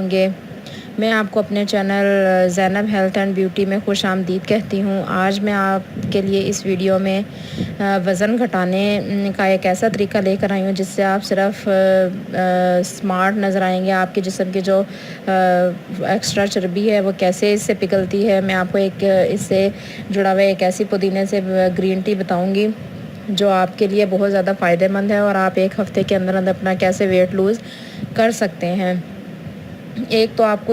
ہوں گے۔ میں آپ کو اپنے channel Zainab health and beauty میں خوش آمدید کہتی ہوں۔ آج میں آپ کے لیے اس ویڈیو میں وزن گھٹانے کا ایک ایسا طریقہ لے کر آئی ہوں جس سے آپ صرف سمارٹ نظر آئیں گے۔ آپ کے جسم کی جو ایکسٹرا چربی ہے وہ کیسے اس سے پگھلتی ہے۔ میں آپ کو ایک اس سے جڑا ہوا ایک ایسی پودینے سے گرین ٹی بتاؤں گی جو آپ کے لیے بہت زیادہ فائدہ مند ہے، اور آپ ایک ہفتے کے اندر اپنا کیسے ویٹ لوز کر سکتے ہیں۔ ایک تو آپ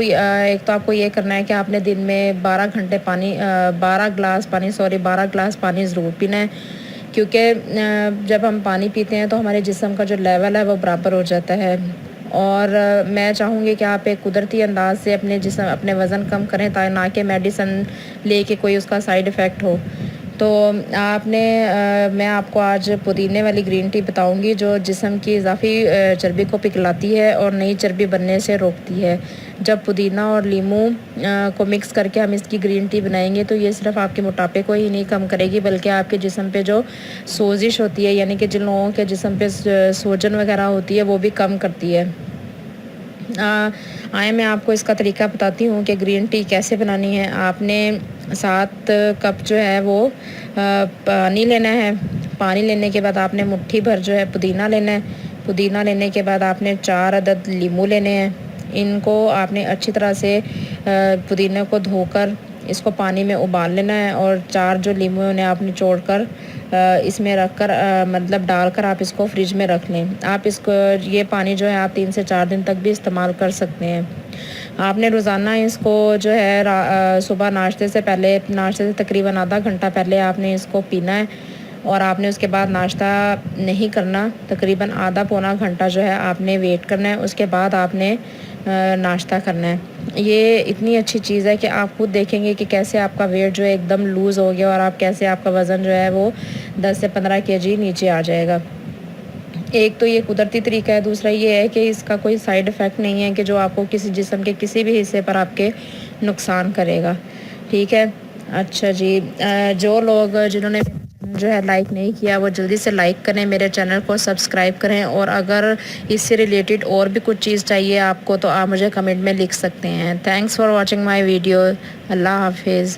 کو یہ کرنا ہے کہ آپ نے دن میں 12 گلاس پانی ضرور پینا ہے، کیونکہ جب ہم پانی پیتے ہیں تو ہمارے جسم کا جو لیول ہے وہ برابر ہو جاتا ہے۔ اور میں چاہوں گی کہ آپ ایک قدرتی انداز سے اپنے وزن کم کریں، تاکہ نہ کہ میڈیسن لے کے کوئی اس کا سائیڈ ایفیکٹ ہو۔ تو میں آپ کو آج پودینے والی گرین ٹی بتاؤں گی جو جسم کی اضافی چربی کو پگھلاتی ہے اور نئی چربی بننے سے روکتی ہے۔ جب پودینہ اور لیموں کو مکس کر کے ہم اس کی گرین ٹی بنائیں گے تو یہ صرف آپ کے موٹاپے کو ہی نہیں کم کرے گی، بلکہ آپ کے جسم پہ جو سوزش ہوتی ہے، یعنی کہ جن لوگوں کے جسم پہ سوجن وغیرہ ہوتی ہے، وہ بھی کم کرتی ہے۔ میں آپ کو اس کا طریقہ بتاتی ہوں کہ گرین ٹی کیسے بنانی ہے۔ آپ نے 7 کپ جو ہے وہ پانی لینا ہے۔ پانی لینے کے بعد آپ نے مٹھی بھر جو ہے پودینہ لینا ہے۔ پودینہ لینے کے بعد آپ نے 4 عدد لیموں لینے ہیں۔ ان کو آپ نے اچھی طرح سے پودینے کو دھو کر اس کو پانی میں ابال لینا ہے، اور 4 جو لیموں انہیں آپ نے نچوڑ کر اس میں رکھ کر ڈال کر آپ اس کو فریج میں رکھ لیں۔ آپ یہ پانی جو ہے آپ 3 سے 4 دن تک بھی استعمال کر سکتے ہیں۔ آپ نے روزانہ اس کو جو ہے صبح ناشتے سے تقریباً آدھا گھنٹہ پہلے آپ نے اس کو پینا ہے، اور آپ نے اس کے بعد ناشتہ نہیں کرنا۔ تقریباً آدھا پونا گھنٹہ جو ہے آپ نے ویٹ کرنا ہے، اس کے بعد آپ نے ناشتہ کرنا ہے۔ یہ اتنی اچھی چیز ہے کہ آپ خود دیکھیں گے کہ کیسے آپ کا ویٹ جو ہے ایک دم لوز ہو گیا، اور آپ کا وزن جو ہے وہ 10 سے 15 kg نیچے آ جائے گا۔ ایک تو یہ قدرتی طریقہ ہے، دوسرا یہ ہے کہ اس کا کوئی سائیڈ ایفیکٹ نہیں ہے کہ جو آپ کو جسم کے کسی بھی حصے پر آپ کے نقصان کرے گا۔ ٹھیک ہے، اچھا جی، جنہوں نے جو ہے لائک نہیں کیا وہ جلدی سے لائک کریں، میرے چینل کو سبسکرائب کریں، اور اگر اس سے ریلیٹڈ اور بھی کچھ چیز چاہیے آپ کو تو آپ مجھے کمنٹ میں لکھ سکتے ہیں۔ Thanks for watching my video. اللہ حافظ۔